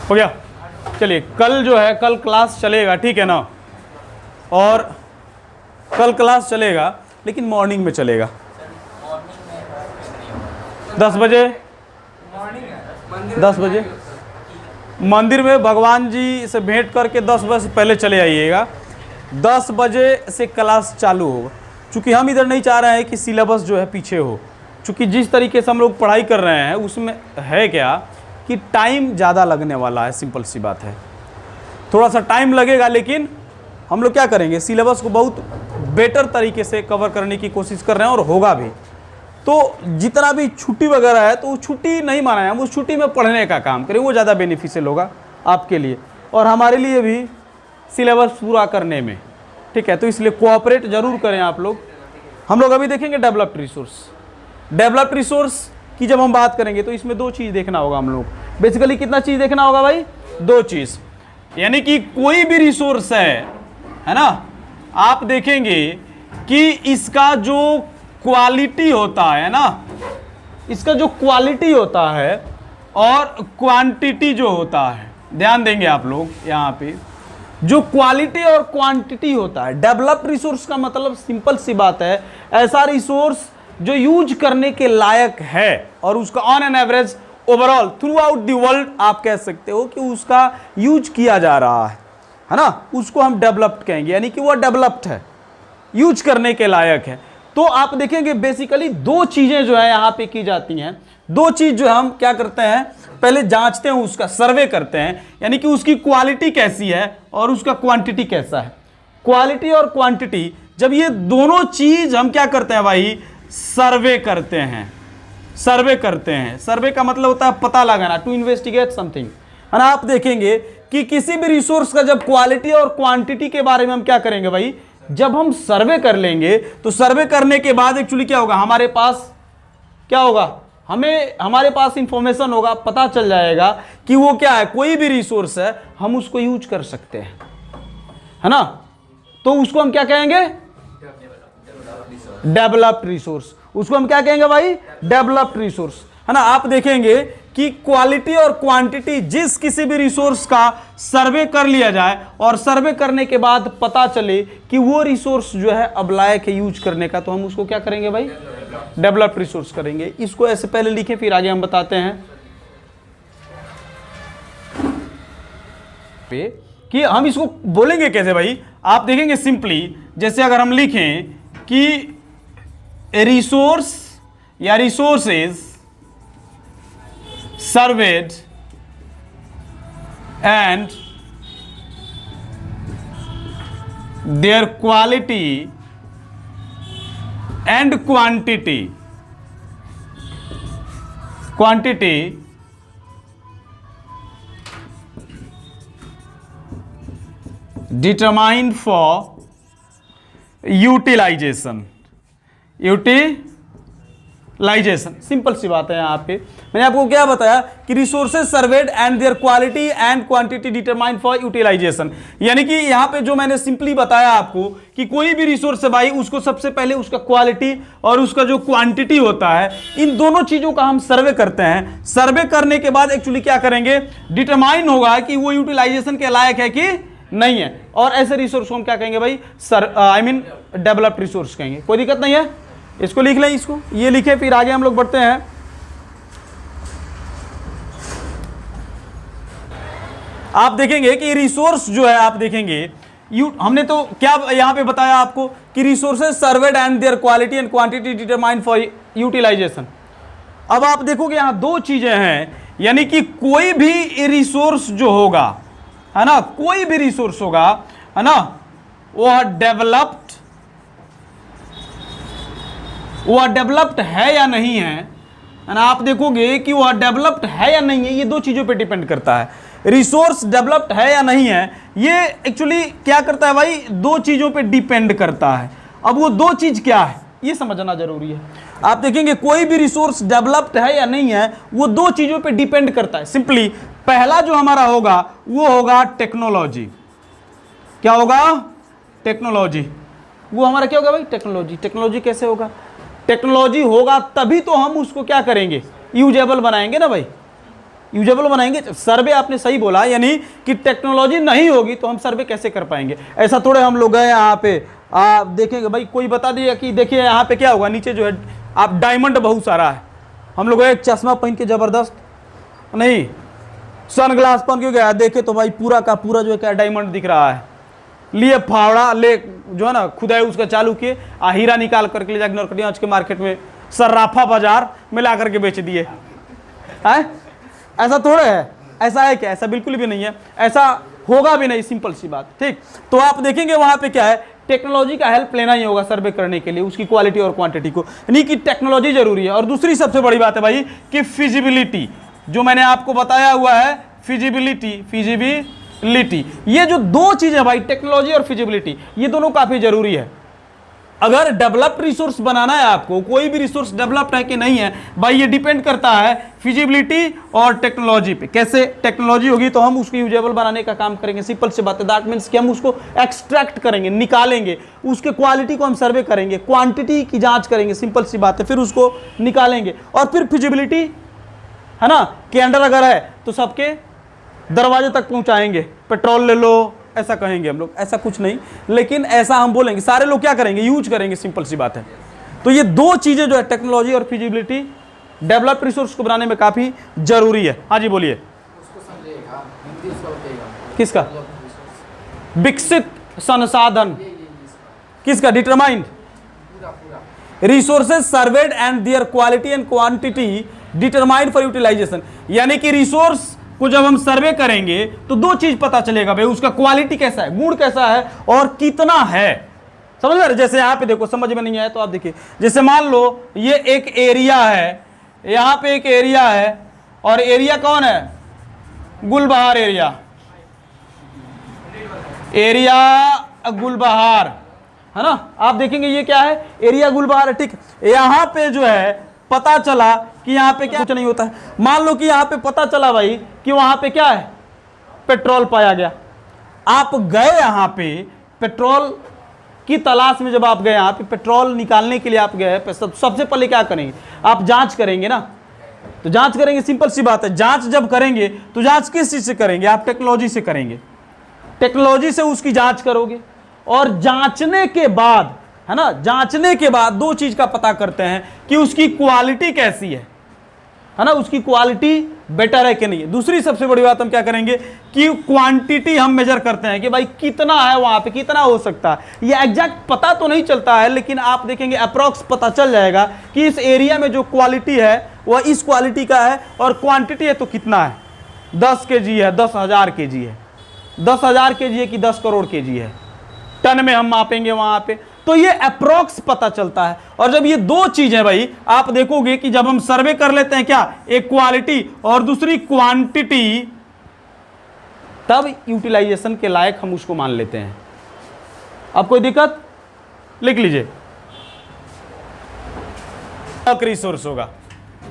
हो गया। चलिए कल जो है, कल क्लास चलेगा, ठीक है ना, और कल क्लास चलेगा लेकिन मॉर्निंग में चलेगा 10 बजे। 10 बजे मंदिर में भगवान जी से भेंट करके 10 बजे से पहले चले आइएगा। 10 बजे से क्लास चालू होगा। चूँकि हम इधर नहीं चाह रहे हैं कि सिलेबस जो है पीछे हो, चूँकि जिस तरीके से हम लोग पढ़ाई कर रहे हैं उसमें है क्या कि टाइम ज़्यादा लगने वाला है। सिंपल सी बात है, थोड़ा सा टाइम लगेगा, लेकिन हम लोग क्या करेंगे, सिलेबस को बहुत बेटर तरीके से कवर करने की कोशिश कर रहे हैं और होगा भी। तो जितना भी छुट्टी वगैरह है, तो वो छुट्टी नहीं माना है, हम उस छुट्टी में पढ़ने का काम करें, वो ज़्यादा बेनिफिशियल होगा आपके लिए और हमारे लिए भी सिलेबस पूरा करने में, ठीक है। तो इसलिए कोऑपरेट जरूर करें आप लोग। हम लोग अभी देखेंगे डेवलप्ड रिसोर्स। डेवलप्ड रिसोर्स की जब हम बात करेंगे तो इसमें 2 चीज़ देखना होगा हम लोग। बेसिकली कितना चीज़ देखना होगा भाई? 2 चीज़। यानी कि कोई भी रिसोर्स है ना, आप देखेंगे कि इसका जो क्वालिटी होता है ना, इसका जो क्वालिटी होता है और क्वांटिटी जो होता है, ध्यान देंगे आप लोग यहाँ पे, जो क्वालिटी और क्वांटिटी होता है। डेवलप्ड रिसोर्स का मतलब सिंपल सी बात है, ऐसा रिसोर्स जो यूज करने के लायक है और उसका on an average overall through out the world आप कह सकते हो कि उसका यूज किया जा रहा है ना, उसको हम डेवलप्ड कहेंगे। यानी कि वो डेवलप्ड है, यूज करने के लायक है। तो आप देखेंगे बेसिकली 2 चीजें जो है यहाँ पे की जाती हैं। 2 चीज जो हम क्या करते हैं, पहले जांचते हैं, उसका सर्वे करते हैं, यानी कि उसकी क्वालिटी कैसी है और उसका क्वांटिटी कैसा है। क्वालिटी और क्वांटिटी, जब ये दोनों चीज हम क्या करते हैं भाई, सर्वे करते हैं। सर्वे करते हैं, सर्वे का मतलब होता है पता लगाना, टू इन्वेस्टिगेट समथिंग, है ना। आप देखेंगे कि किसी भी रिसोर्स का जब क्वालिटी और क्वांटिटी के बारे में हम क्या करेंगे भाई, जब हम सर्वे कर लेंगे तो सर्वे करने के बाद एक्चुअली क्या होगा, हमारे पास क्या होगा, हमारे पास इंफॉर्मेशन होगा, पता चल जाएगा कि वो क्या है, कोई भी रिसोर्स है, हम उसको यूज कर सकते हैं, है ना। तो उसको हम क्या कहेंगे, डेवलप्ड रिसोर्स। उसको हम क्या कहेंगे भाई, डेवलप्ड रिसोर्स, है ना। आप देखेंगे कि क्वालिटी और क्वांटिटी, जिस किसी भी रिसोर्स का सर्वे कर लिया जाए और सर्वे करने के बाद पता चले कि वो रिसोर्स जो है अब लायक है यूज करने का, तो हम उसको क्या करेंगे भाई, डेवलप्ड रिसोर्स करेंगे। इसको ऐसे पहले लिखें, फिर आगे हम बताते हैं कि हम इसको बोलेंगे कैसे भाई। आप देखेंगे सिंपली, जैसे अगर हम लिखें कि रिसोर्स या resources surveyed and their quality and quantity determined for utilization। Simple सी बात है। यहाँ पे मैंने आपको क्या बताया कि resources surveyed and their quality and quantity determined for utilisation. यानी कि यहाँ पे जो मैंने सिंपली बताया आपको कि कोई भी रिसोर्स है भाई, उसको सबसे पहले उसका क्वालिटी और उसका जो क्वांटिटी होता है, इन दोनों चीजों का हम सर्वे करते हैं। सर्वे करने के बाद एक्चुअली क्या करेंगे, डिटरमाइन होगा कि वो यूटिलाइजेशन के लायक है कि नहीं है, और ऐसे रिसोर्स को हम क्या कहेंगे भाई, डेवलप्ड रिसोर्स कहेंगे। कोई दिक्कत नहीं है, इसको लिख लें, इसको ये लिखे, फिर आगे हम लोग बढ़ते हैं। आप देखेंगे कि रिसोर्स जो है, आप देखेंगे हमने तो क्या यहां पे बताया आपको कि resources surveyed and their quality and quantity determined for utilization. अब आप देखोगे यहां 2 चीजें हैं, यानी कि कोई भी रिसोर्स जो होगा, है ना, कोई भी रिसोर्स होगा, है ना, वह डेवलप्ड है या नहीं है ना। आप देखोगे कि वह डेवलप्ड है या नहीं है, ये 2 चीजों पे डिपेंड करता है। रिसोर्स डेवलप्ड है या नहीं है, ये एक्चुअली क्या करता है भाई, 2 चीजों पे डिपेंड करता है। अब वो 2 चीज क्या है, ये समझना जरूरी है। आप देखेंगे कोई भी रिसोर्स डेवलप्ड है या नहीं है, वो 2 चीजों पे डिपेंड करता है। सिंपली पहला जो हमारा होगा वो होगा टेक्नोलॉजी। क्या होगा, टेक्नोलॉजी। वो हमारा क्या होगा भाई, टेक्नोलॉजी। टेक्नोलॉजी कैसे होगा, टेक्नोलॉजी होगा तभी तो हम उसको क्या करेंगे, यूजेबल बनाएंगे ना भाई, यूजेबल बनाएंगे। सर्वे आपने सही बोला, यानी कि टेक्नोलॉजी नहीं होगी तो हम सर्वे कैसे कर पाएंगे। ऐसा थोड़े हम लोग गए यहाँ पे आप देखेंगे भाई कोई बता दिया कि देखिए यहाँ पे क्या होगा, नीचे जो है आप डायमंड बहुत सारा है, हम लोग एक चश्मा पहन के जबरदस्त नहीं सनग्लास पहन के गया, देखे तो भाई पूरा का पूरा जो है क्या डायमंड दिख रहा है, लिए फावड़ा ले जो है ना खुदाई उसका चालू किए, हीरा निकाल करके ले जाकर नरकटियागंज के मार्केट में सर्राफा बाजार में ला करके बेच दिए है। ऐसा थोड़े है, ऐसा है क्या? ऐसा बिल्कुल भी नहीं है, ऐसा होगा भी नहीं, सिंपल सी बात। ठीक, तो आप देखेंगे वहां पे क्या है, टेक्नोलॉजी का हेल्प लेना ही होगा सर्वे करने के लिए, उसकी क्वालिटी और क्वांटिटी को, यानी कि टेक्नोलॉजी जरूरी है। और दूसरी सबसे बड़ी बात है भाई कि फिजिबिलिटी, जो मैंने आपको बताया हुआ है फिजिबिलिटी, ये जो दो चीजें भाई टेक्नोलॉजी और फिजिबिलिटी, ये दोनों काफी जरूरी है। अगर डेवलप्ड रिसोर्स बनाना है आपको, कोई भी रिसोर्स डेवलप्ड है कि नहीं है भाई, ये डिपेंड करता है फिजिबिलिटी और टेक्नोलॉजी पे। कैसे? टेक्नोलॉजी होगी तो हम उसको यूजेबल बनाने का काम करेंगे, सिंपल सी बात है। दैट मीन्स कि हम उसको एक्सट्रैक्ट करेंगे, निकालेंगे, उसके क्वालिटी को हम सर्वे करेंगे, क्वांटिटी की जांच करेंगे, सिंपल सी बात है, फिर उसको निकालेंगे। और फिर फिजिबिलिटी है ना, के अंडर अगर है तो सबके दरवाजे तक पहुंचाएंगे, पेट्रोल ले लो ऐसा कहेंगे हम लोग, ऐसा कुछ नहीं, लेकिन ऐसा हम बोलेंगे, सारे लोग क्या करेंगे, यूज करेंगे, सिंपल सी बात है। तो ये दो चीजें जो है टेक्नोलॉजी और फिजिबिलिटी डेवलप रिसोर्स को बनाने में काफी जरूरी है। हाँ जी बोलिए। किसका? विकसित संसाधन, किसका? Determined resources surveyed and their quality and quantity determined for utilisation, यानी कि रिसोर्स को जब हम सर्वे करेंगे तो दो चीज पता चलेगा भाई, उसका क्वालिटी कैसा है, गुण कैसा है और कितना है। समझ रहे? जैसे यहाँ पे देखो, समझ में नहीं आया तो आप देखिए, जैसे मान लो ये एक एरिया है, यहाँ पे एक एरिया है, और एरिया कौन है? गुलबहार एरिया, एरिया गुलबहार है ना। आप देखेंगे ये क्या है, एरिया गुलबहार है। ठीक, यहाँ पे जो है पता चला कि यहाँ पे क्या कुछ नहीं होता है। मान लो कि यहाँ पे पता चला भाई कि वहां पे क्या है, पेट्रोल पाया गया। आप गए यहाँ पे पेट्रोल की तलाश में, जब आप गए यहाँ पे पेट्रोल निकालने के लिए आप गए, सबसे पहले क्या करेंगे, आप जांच करेंगे ना। तो जांच करेंगे, सिंपल सी बात है। जांच जब करेंगे तो जांच किस चीज से करेंगे? आप टेक्नोलॉजी से करेंगे, टेक्नोलॉजी से उसकी जांच करोगे। और जांचने के बाद है ना, जांचने के बाद दो चीज का पता करते हैं कि उसकी क्वालिटी कैसी है ना, उसकी क्वालिटी बेटर है कि नहीं है। दूसरी सबसे बड़ी बात हम क्या करेंगे कि क्वांटिटी हम मेजर करते हैं कि भाई कितना है वहां पे, कितना हो सकता है। ये एग्जैक्ट पता तो नहीं चलता है, लेकिन आप देखेंगे अप्रॉक्स पता चल जाएगा कि इस एरिया में जो क्वालिटी है वह इस क्वालिटी का है, और क्वांटिटी है तो कितना है, 10 kg है, 10,000 kg है, 10,000 kg है कि 10 करोड़ kg है, टन में हम मापेंगे वहां पे, तो ये अप्रॉक्स पता चलता है। और जब ये दो चीजें भाई आप देखोगे कि जब हम सर्वे कर लेते हैं क्या, एक क्वालिटी और दूसरी क्वांटिटी, तब यूटिलाइजेशन के लायक हम उसको मान लेते हैं। अब कोई दिक्कत? लिख लीजिए, स्टॉक रिसोर्स होगा,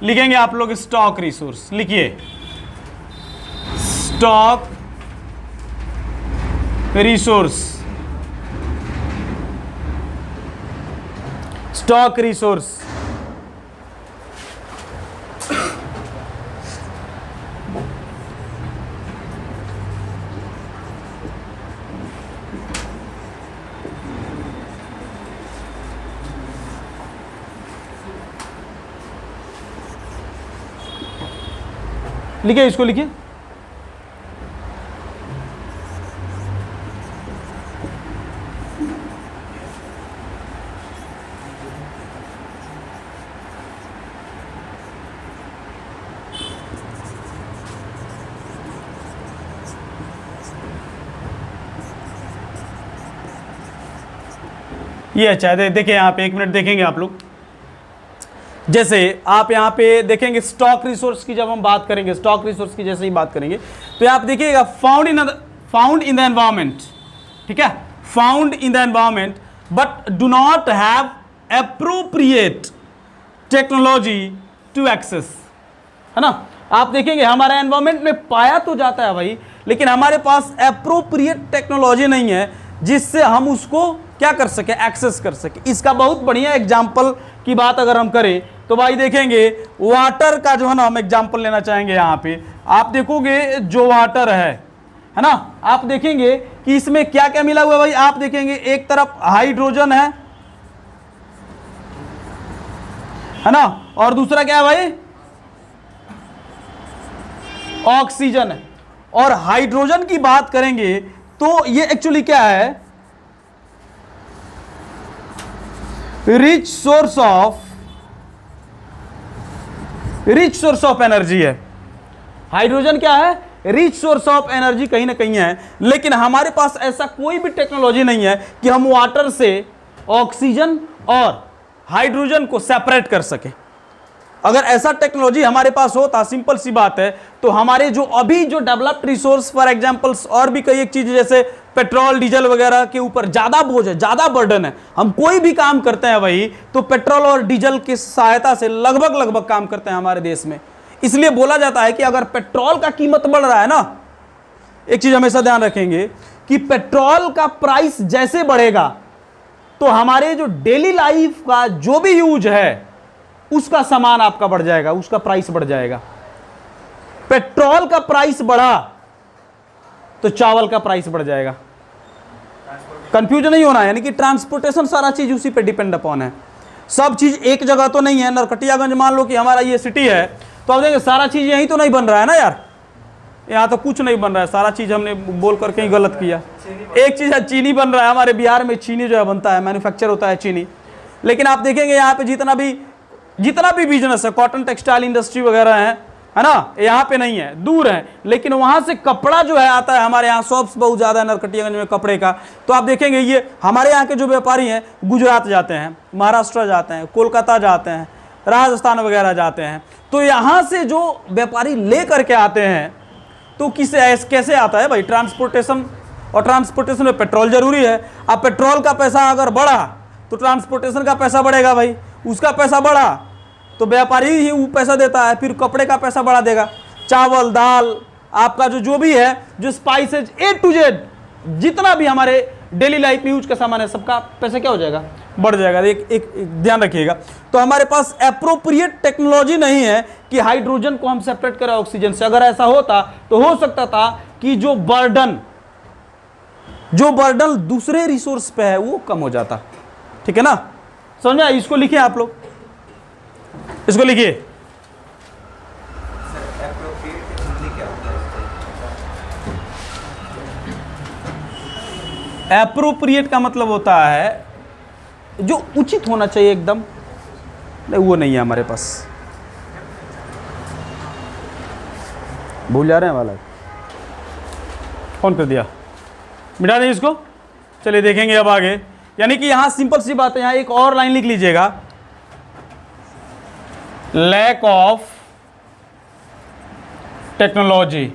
लिखेंगे आप लोग स्टॉक रिसोर्स, लिखिए स्टॉक रिसोर्स, स्टॉक रिसोर्स। लिखिए, इसको लिखिए, ये अच्छा है। देखिए यहाँ पे, एक मिनट देखेंगे आप लोग, जैसे आप यहाँ पे देखेंगे स्टॉक रिसोर्स की जब हम बात करेंगे, स्टॉक रिसोर्स की जैसे ही बात करेंगे तो आप देखिएगा फाउंड इन द एनवायरमेंट, ठीक है, found in the environment but do not have appropriate technology to access, है ना। आप देखेंगे हमारे एनवायरमेंट में पाया तो जाता है भाई, लेकिन हमारे पास एप्रोप्रिएट टेक्नोलॉजी नहीं है जिससे हम उसको क्या कर सके, एक्सेस कर सके। इसका बहुत बढ़िया एग्जाम्पल की बात अगर हम करें तो भाई देखेंगे वाटर का जो है ना हम एग्जांपल लेना चाहेंगे। यहाँ पे आप देखोगे जो वाटर है ना, आप देखेंगे कि इसमें क्या क्या मिला हुआ है भाई। आप देखेंगे एक तरफ हाइड्रोजन है ना, और दूसरा क्या है भाई, ऑक्सीजन है। और हाइड्रोजन की बात करेंगे तो ये एक्चुअली क्या है, रिच सोर्स ऑफ एनर्जी है। हाइड्रोजन क्या है, रिच सोर्स ऑफ एनर्जी कहीं ना कहीं है, लेकिन हमारे पास ऐसा कोई भी टेक्नोलॉजी नहीं है कि हम वाटर से ऑक्सीजन और हाइड्रोजन को सेपरेट कर सके। अगर ऐसा टेक्नोलॉजी हमारे पास होता, सिंपल सी बात है, तो हमारे जो अभी जो डेवलप्ड रिसोर्स फॉर एग्जांपल्स और भी कई एक चीज जैसे पेट्रोल डीजल वगैरह के ऊपर ज्यादा बोझ है, ज्यादा बर्डन है। हम कोई भी काम करते हैं वही तो पेट्रोल और डीजल की सहायता से लगभग काम करते हैं हमारे देश में। इसलिए बोला जाता है कि अगर पेट्रोल का कीमत बढ़ रहा है ना, एक चीज हमेशा ध्यान रखेंगे कि पेट्रोल का प्राइस जैसे बढ़ेगा तो हमारे जो डेली लाइफ का जो भी यूज है उसका सामान आपका बढ़ जाएगा, उसका प्राइस बढ़ जाएगा। पेट्रोल का प्राइस बढ़ा तो चावल का प्राइस बढ़ जाएगा। कंफ्यूजन नहीं होना है, यानी कि ट्रांसपोर्टेशन सारा चीज उसी पे डिपेंड अपॉन है। सब चीज एक जगह तो नहीं है। नरकटियागंज मान लो कि हमारा ये सिटी है, तो आप देखेंगे सारा चीज यहीं तो नहीं बन रहा है ना यार, यहाँ तो कुछ नहीं बन रहा है, सारा चीज हमने बोल करके ही गलत किया। एक चीज है, चीनी बन रहा है हमारे बिहार में, चीनी जो है बनता है, मैन्युफैक्चर होता है चीनी। लेकिन आप देखेंगे यहाँ पे जितना भी बिजनेस है, कॉटन टेक्सटाइल इंडस्ट्री वगैरह है ना, यहाँ पे नहीं है, दूर है। लेकिन वहां से कपड़ा जो है आता है हमारे यहाँ, शॉप्स बहुत ज्यादा है नरकटियागंज में कपड़े का। तो आप देखेंगे ये हमारे यहाँ के जो व्यापारी हैं गुजरात जाते हैं, महाराष्ट्र जाते हैं, कोलकाता जाते हैं, राजस्थान वगैरह जाते हैं। तो यहाँ से जो व्यापारी ले करके आते हैं तो कैसे आता है भाई, ट्रांसपोर्टेशन। और ट्रांसपोर्टेशन में पेट्रोल जरूरी है। अब पेट्रोल का पैसा अगर बढ़ा तो ट्रांसपोर्टेशन का पैसा बढ़ेगा भाई, उसका पैसा बढ़ा तो व्यापारी ही वो पैसा देता है, फिर कपड़े का पैसा बढ़ा देगा। चावल दाल आपका जो भी है, जो स्पाइसेज A to Z जितना भी हमारे डेली लाइफ में यूज का सामान है, सबका पैसा क्या हो जाएगा, बढ़ जाएगा। एक ध्यान रखिएगा। तो हमारे पास एप्रोप्रिएट टेक्नोलॉजी नहीं है कि हाइड्रोजन को हम सेपरेट करें ऑक्सीजन से। अगर ऐसा होता तो हो सकता था कि जो बर्डन दूसरे रिसोर्स पे है वो कम हो जाता। ठीक है ना, समझ में? इसको लिखिए आप लोग, इसको लिखिए। एप्रोप्रिएट का मतलब होता है जो उचित होना चाहिए एकदम, नहीं वो नहीं है हमारे पास। भूल जा रहे हैं वाला, कौन कर दिया, मिटा दें इसको। चलिए देखेंगे अब आगे। यानी कि यहां सिंपल सी बात है, यहां एक और लाइन लिख लीजिएगा, लैक ऑफ टेक्नोलॉजी।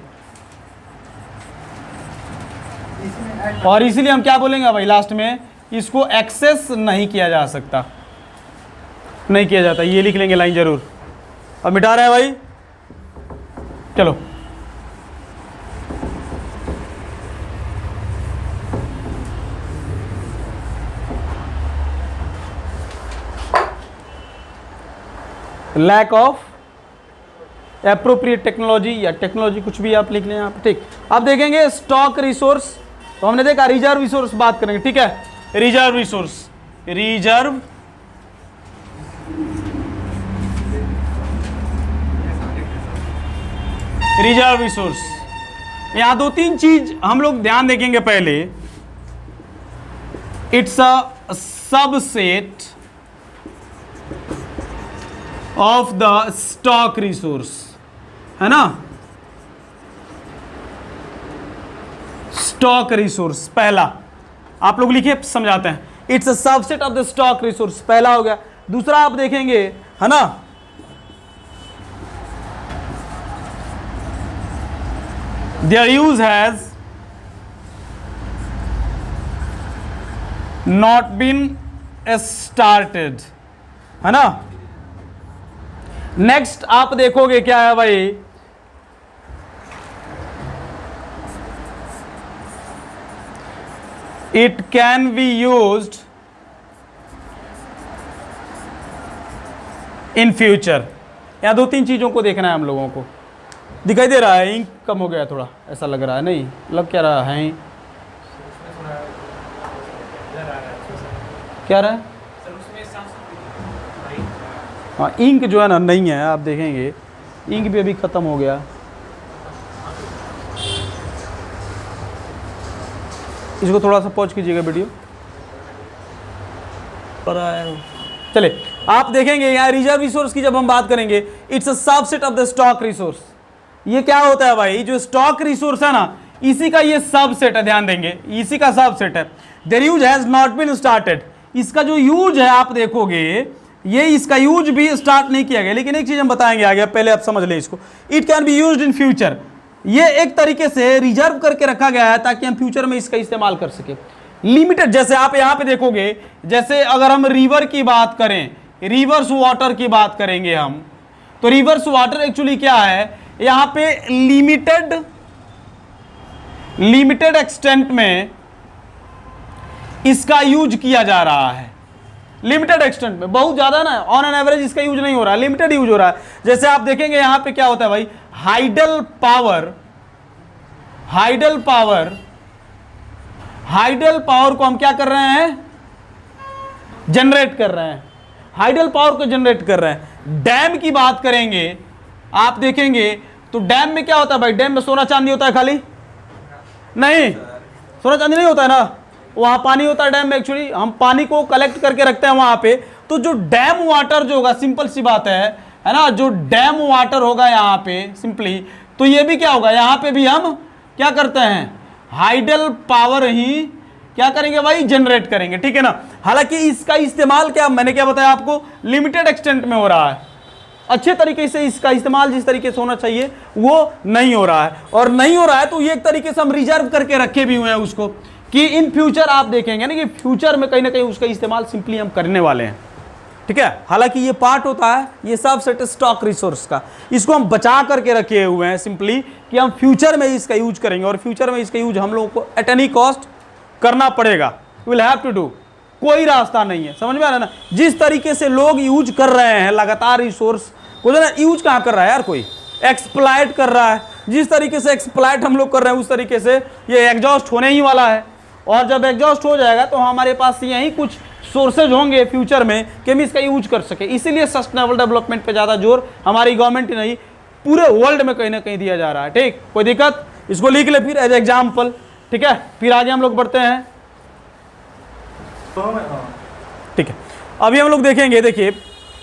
और इसीलिए हम क्या बोलेंगे भाई लास्ट में, इसको एक्सेस नहीं किया जा सकता, नहीं किया जाता। ये लिख लेंगे लाइन जरूर। अब मिटा रहे हैं भाई, चलो। लैक ऑफ एप्रोप्रिएट टेक्नोलॉजी या टेक्नोलॉजी, कुछ भी आप लिख लें यहाँ पे। ठीक, अब देखेंगे स्टॉक रिसोर्स। तो हमने देखा रिजर्व रिसोर्स बात करेंगे, ठीक है। रिजर्व रिसोर्स, रिजर्व रिसोर्स, यहां दो तीन चीज हम लोग ध्यान देखेंगे। पहले, it's a subset of the stock resource, है ना। स्टॉक रिसोर्स पहला आप लोग लिखिए, समझाते हैं। It's a subset of the stock resource, पहला हो गया। दूसरा आप देखेंगे, है ना, their use has not been started, है ना। नेक्स्ट आप देखोगे क्या है भाई, it can be used in future. यहाँ 2-3 चीज़ों को देखना है हम लोगों को। दिखाई दे रहा है इंक कम हो गया थोड़ा, ऐसा लग रहा है, नहीं लग क्या रहा है, क्या रहा है? हाँ इंक जो है ना नहीं है, आप देखेंगे इंक भी अभी ख़त्म हो गया। इसको थोड़ा सा पॉज कीजिएगा वीडियो पर आया। चले आप देखेंगे यहाँ रिजर्व रिसोर्स की जब हम बात करेंगे, it's a subset of the stock resource. ये क्या होता है भाई, जो स्टॉक रिसोर्स है ना इसी का ये सबसेट है, ध्यान देंगे इसी का सबसेट है। Their use has not been started, इसका जो यूज है आप देखोगे ये इसका यूज भी स्टार्ट नहीं किया गया। लेकिन एक चीज हम बताएंगे आगे, पहले आप समझ लें इसको। It can be used in future, ये एक तरीके से रिजर्व करके रखा गया है ताकि हम फ्यूचर में इसका इस्तेमाल कर सके। लिमिटेड, जैसे आप यहाँ पे देखोगे, जैसे अगर हम रिवर की बात करें, रिवर्स वाटर की बात करेंगे हम, तो रिवर्स वाटर एक्चुअली क्या है, यहाँ पे लिमिटेड एक्सटेंट में इसका यूज किया जा रहा है। लिमिटेड एक्सटेंट में, बहुत ज्यादा ना, ऑन एन एवरेज इसका यूज नहीं हो रहा है, लिमिटेड यूज हो रहा है। जैसे आप देखेंगे यहां पे क्या होता है भाई, हाइडल पावर को हम क्या कर रहे हैं, जनरेट कर रहे हैं, हाइडल पावर को जनरेट कर रहे हैं। डैम की बात करेंगे आप देखेंगे तो डैम में क्या होता है भाई, डैम में सोना चांदी होता है खाली, नहीं सोना चांदी नहीं होता है ना, वहां पानी होता है डैम में। एक्चुअली हम पानी को कलेक्ट करके रखते हैं वहां पे, तो जो डैम वाटर जो होगा, सिंपल सी बात है ना, जो डैम वाटर होगा यहाँ पे सिंपली, तो ये भी क्या होगा, यहाँ पे भी हम क्या करते हैं, हाइडल पावर ही क्या करेंगे भाई, जनरेट करेंगे, ठीक है ना। हालांकि इसका इस्तेमाल क्या, मैंने क्या बताया आपको, लिमिटेड एक्सटेंट में हो रहा है, अच्छे तरीके से इसका इस्तेमाल जिस तरीके से होना चाहिए वो नहीं हो रहा है। और नहीं हो रहा है तो ये एक तरीके से हम रिजर्व करके रखे भी हुए हैं उसको, कि इन फ्यूचर आप देखेंगे ना कि फ्यूचर में कहीं ना कहीं उसका इस्तेमाल सिंपली हम करने वाले हैं, ठीक है। हालांकि ये पार्ट होता है, ये सबसेट स्टॉक रिसोर्स का, इसको हम बचा करके रखे हुए हैं सिंपली कि हम फ्यूचर में इसका यूज करेंगे, और फ्यूचर में इसका यूज हम लोगों को एट एनी कॉस्ट करना पड़ेगा, विल हैव टू डू, कोई रास्ता नहीं है। समझ में आ रहा है ना, जिस तरीके से लोग यूज कर रहे हैं लगातार रिसोर्स को, ना यूज कहाँ कर रहा है यार, कोई एक्सप्लॉइट कर रहा है। जिस तरीके से एक्सप्लॉइट हम लोग कर रहे हैं उस तरीके से ये एग्जॉस्ट होने ही वाला है, और जब एग्जॉस्ट हो जाएगा तो हमारे पास यही कुछ सोर्सेज होंगे फ्यूचर में कि हम इसका यूज कर सके। इसीलिए सस्टेनेबल डेवलपमेंट पे ज़्यादा जोर हमारी गवर्नमेंट ही नहीं, पूरे वर्ल्ड में कहीं ना कहीं दिया जा रहा है, ठीक। कोई दिक्कत, इसको लिख ले फिर एज एग्जाम्पल, ठीक है। फिर आगे हम लोग बढ़ते हैं, ठीक है। अभी हम लोग देखेंगे, देखिए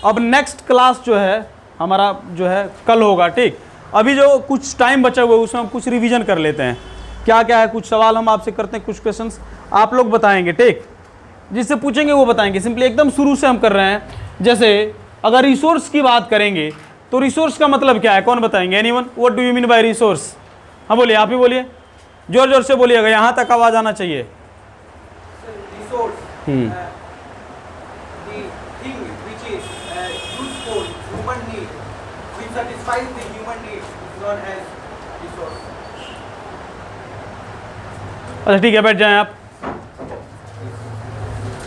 अब नेक्स्ट क्लास जो है हमारा जो है कल होगा, ठीक। अभी जो कुछ टाइम बचा हुआ है उसमें हम कुछ रिवीजन कर लेते हैं, क्या क्या है, कुछ सवाल हम आपसे करते हैं, कुछ क्वेश्चंस आप लोग बताएंगे, ठीक। जिससे पूछेंगे वो बताएंगे, सिंपली एकदम शुरू से हम कर रहे हैं। जैसे अगर रिसोर्स की बात करेंगे तो रिसोर्स का मतलब क्या है, कौन बताएंगे, anyone, what do you mean by resource? हाँ बोलिए, आप ही बोलिए, जोर जोर से बोलिएगा, यहाँ तक आवाज़ आना चाहिए। अच्छा ठीक है, बैठ जाएं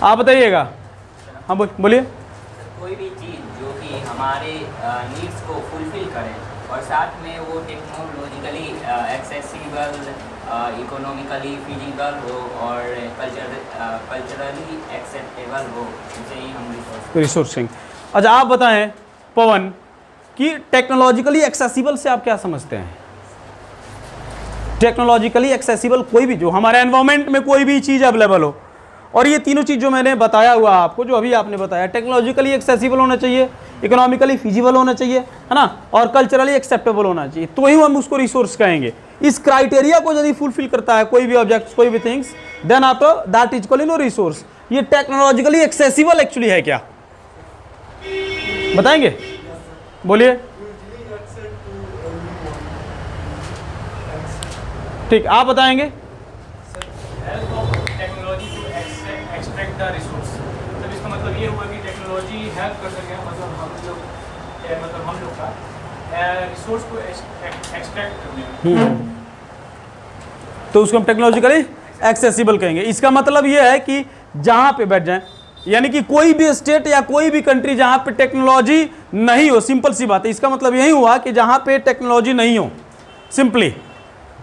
आप बताइएगा। हाँ बोलिए। कोई भी चीज़ जो कि हमारे नीड्स को फुलफिल करे और साथ में वो टेक्नोलॉजिकली एक्सेसिबल, इकोनॉमिकली फिजिबल हो और कल्चरली एक्सेप्टेबल हो, उसे ही हम रिसोर्सिंग। अच्छा आप बताएं पवन कि टेक्नोलॉजिकली एक्सेसिबल से आप क्या समझते हैं? टेक्नोलॉजिकली एक्सेसिबल कोई भी, जो हमारे एनवायरनमेंट में कोई भी चीज़ अवेलेबल हो, और ये तीनों चीज़ जो मैंने बताया हुआ आपको, जो अभी आपने बताया, टेक्नोलॉजिकली एक्सेसिबल होना चाहिए, इकोनॉमिकली फिजिबल होना चाहिए, है ना, और कल्चरली एक्सेप्टेबल होना चाहिए, तो ही हम उसको रिसोर्स कहेंगे। इस क्राइटेरिया को यदि फुलफिल करता है कोई भी ऑब्जेक्ट, कोई भी things, then after that is called resource. ये टेक्नोलॉजिकली एक्सेसिबल एक्चुअली है क्या, बताएंगे? बोलिए। ठीक, आप बताएंगे। Technology to extract the resource, मतलब इसका मतलब ये हुआ कि टेक्नोलॉजी हेल्प कर सके, मतलब हम लोग का रिसोर्स को एक्सट्रैक्ट करने में, तो उसको हम टेक्नोलॉजिकली एक्सेसिबल कहेंगे। इसका मतलब ये है कि जहाँ पे बैठ जाएं, यानी कि कोई भी स्टेट या कोई भी कंट्री जहां पे टेक्नोलॉजी नहीं हो, सिंपल सी बात है, इसका मतलब यही हुआ कि जहां पे टेक्नोलॉजी नहीं हो सिंपली,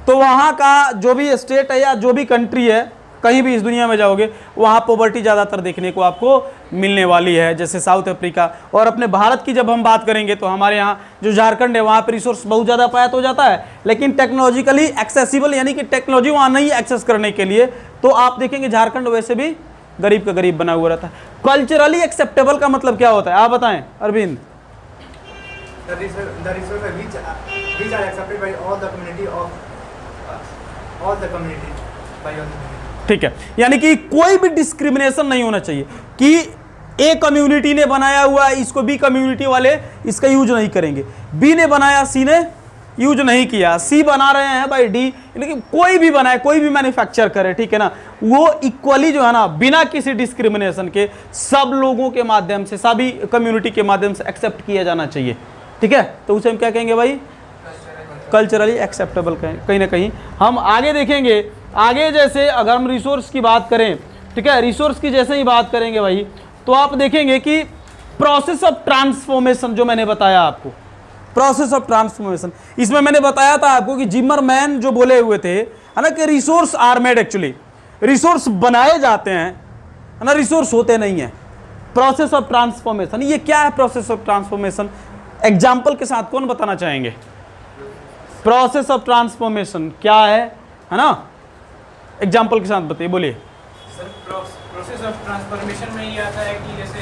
तो वहां का जो भी स्टेट है या जो भी कंट्री है, कहीं भी इस दुनिया में जाओगे वहाँ पॉवर्टी ज़्यादातर देखने को आपको मिलने वाली है, जैसे साउथ अफ्रीका। और अपने भारत की जब हम बात करेंगे तो हमारे यहाँ जो झारखंड है वहाँ पर रिसोर्स बहुत ज़्यादा पाया हो जाता है, लेकिन टेक्नोलॉजिकली एक्सेसिबल यानी कि टेक्नोलॉजी वहाँ नहीं एक्सेस करने के लिए, तो आप देखेंगे झारखंड वैसे भी गरीब का गरीब बना हुआ रहता है। कल्चरली एक्सेप्टेबल का मतलब क्या होता है, आप बताएं अरविंद। ठीक है, यानी कि कोई भी डिस्क्रिमिनेशन नहीं होना चाहिए कि ए कम्युनिटी ने बनाया हुआ है इसको बी कम्युनिटी वाले इसका यूज नहीं करेंगे, बी ने बनाया सी ने यूज नहीं किया, सी बना रहे हैं भाई डी, यानी कि कोई भी बनाए कोई भी मैन्युफैक्चर करे, ठीक है ना, वो इक्वली जो है ना बिना किसी डिस्क्रिमिनेशन के सब लोगों के माध्यम से, सभी कम्युनिटी के माध्यम से एक्सेप्ट किया जाना चाहिए, ठीक है। तो उसे हम क्या कहेंगे भाई, कल्चरली एक्सेप्टेबल कहीं ना कहीं। हम आगे देखेंगे, आगे जैसे अगर हम रिसोर्स की बात करें, ठीक है, रिसोर्स की जैसे ही बात करेंगे भाई, तो आप देखेंगे कि प्रोसेस ऑफ ट्रांसफॉर्मेशन जो मैंने बताया आपको, प्रोसेस ऑफ ट्रांसफॉर्मेशन, इसमें मैंने बताया था आपको कि जिमरमैन जो बोले हुए थे, है ना, कि resource are made, actually resource बनाए जाते हैं, है ना, रिसोर्स होते नहीं है। प्रोसेस ऑफ ट्रांसफॉर्मेशन, ये क्या है प्रोसेस ऑफ ट्रांसफॉर्मेशन, एग्जाम्पल के साथ कौन बताना चाहेंगे? प्रोसेस ऑफ ट्रांसफॉर्मेशन क्या है ना, एग्जाम्पल के साथ बताइए, बोलिए सर। प्रोसेस ऑफ ट्रांसफॉर्मेशन में ये आता है कि जैसे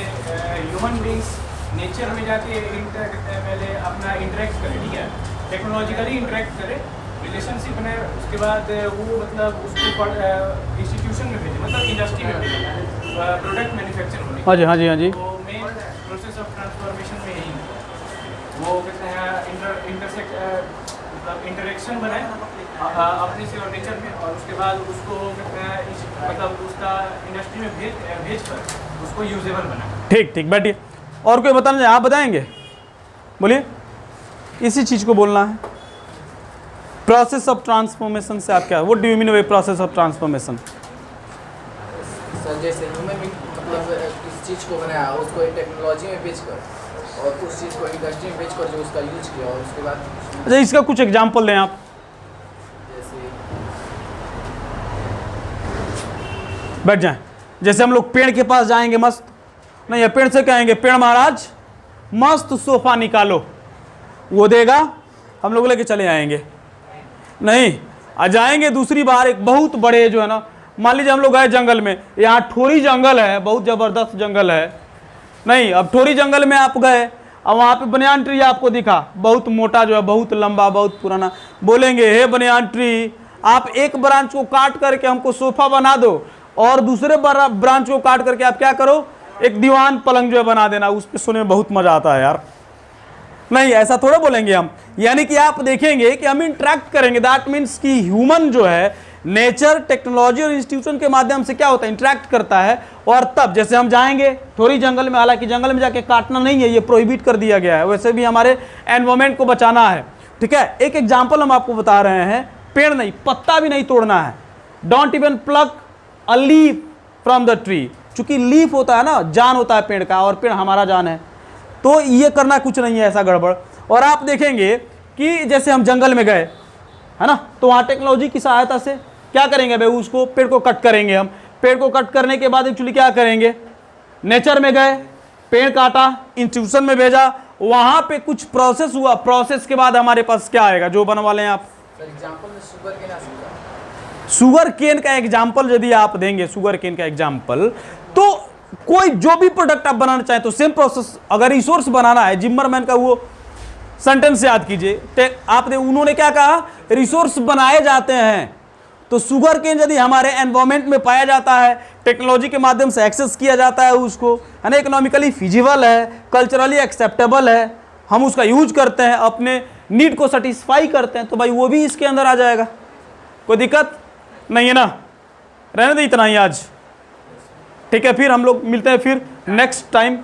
ह्यूमन बींग्स नेचर में जाके पहले अपना इंटरेक्ट करे, ठीक है, टेक्नोलॉजिकली इंटरेक्ट करे, रिलेशनशिप बनाए, उसके बाद वो मतलब उसको इंस्टीट्यूशन में भेजे, मतलब इंडस्ट्री में भेजे, प्रोडक्ट मैन्युफैक्चर होने। हाँ जी हाँ जी हाँ जी। तो मेन प्रोसेस ऑफ ट्रांसफॉर्मेशन में यही वो कहते हैं मतलब इंटरेक्शन बनाए अपने से और नेचर में, और उसके बाद उसको मतलब उसका इंडस्ट्री में भेज कर उसको यूजेबल बनाए। ठीक ठीक, बैठिए। और कोई बताना चाहिए, आप बताएंगे, बोलिए, इसी चीज को बोलना है। प्रोसेस ऑफ ट्रांसफॉर्मेशन से आप क्या, what do you mean by process of transformation? Sir जैसे ह्यूमन मतलब किस चीज़ को बनाया उसको एक टेक्नोलॉजी में बेचकर और उस चीज़ को इंडस्ट्री में बेचकर जो उसका यूज किया, और उसके बाद अच्छा इसका कुछ एग्जांपल दें आप। जैसे बैठ जाएं, जैसे हम लोग पेड़ के पास जाएंगे, मस्त नहीं, पेड़ से कहेंगे पेड़ महाराज मस्त सोफा निकालो, वो देगा, हम लोग लेके चले आएंगे, नहीं आ जाएंगे दूसरी बार एक बहुत बड़े जो है ना, मान लीजिए हम लोग गए जंगल में, यहाँ ठोरी जंगल है, बहुत जबरदस्त जंगल है, नहीं अब ठोरी जंगल में आप गए और वहाँ पे बनियान ट्री आपको दिखा, बहुत मोटा जो है, बहुत लंबा, बहुत पुराना, बोलेंगे हे बनियान ट्री आप एक ब्रांच को काट करके हमको सोफा बना दो, और दूसरे ब्रांच को काट करके आप क्या करो, एक दीवान पलंग जो है बना देना, उस पर सोने में बहुत मजा आता है यार। नहीं ऐसा थोड़ा बोलेंगे हम, यानी कि आप देखेंगे कि हम इंटरेक्ट करेंगे, दैट मीन्स कि ह्यूमन जो है नेचर, टेक्नोलॉजी और इंस्टीट्यूशन के माध्यम से क्या होता है, इंटरेक्ट करता है। और तब जैसे हम जाएंगे थोड़ी जंगल में, हालांकि जंगल में जाके काटना नहीं है, ये प्रोहिबिट कर दिया गया है, वैसे भी हमारे एनवायरमेंट को बचाना है, ठीक है। एक एग्जाम्पल हम आपको बता रहे हैं, पेड़ नहीं, पत्ता भी नहीं तोड़ना है, don't even pluck a leaf from the tree, चूंकि लीफ होता है ना, जान होता है पेड़ का, और पेड़ हमारा जान है, तो ये करना कुछ नहीं है ऐसा गड़बड़। और आप देखेंगे कि जैसे हम जंगल में गए, है ना, तो वहाँ टेक्नोलॉजी की सहायता से क्या करेंगे भाई, उसको पेड़ को कट करेंगे हम, पेड़ को कट करने के बाद एक्चुअली क्या करेंगे, नेचर में गए, पेड़ काटा, इंस्टीट्यूशन में भेजा, वहाँ पे कुछ प्रोसेस हुआ, प्रोसेस के बाद हमारे पास क्या आएगा, जो बनवा लें आप। एग्जांपल में शुगर केन आ सकता है, शुगर केन का एग्जाम्पल यदि आप देंगे, शुगर केन का एग्जाम्पल, तो कोई जो भी प्रोडक्ट आप बनाना चाहें तो सेम प्रोसेस, अगर रिसोर्स बनाना है, जिमरमैन का वो सेंटेंस याद कीजिए, आपने उन्होंने क्या कहा, रिसोर्स बनाए जाते हैं, तो शुगर केन यदि हमारे एनवायरमेंट में पाया जाता है, टेक्नोलॉजी के माध्यम से एक्सेस किया जाता है उसको, है ना, इकोनॉमिकली फिजिबल है, कल्चरली एक्सेप्टेबल है, हम उसका यूज करते हैं, अपने नीड को सेटिस्फाई करते हैं, तो भाई वो भी इसके अंदर आ जाएगा, कोई दिक्कत नहीं है ना। रहने दे इतना ही आज, ठीक है, फिर हम लोग मिलते हैं फिर नेक्स्ट टाइम।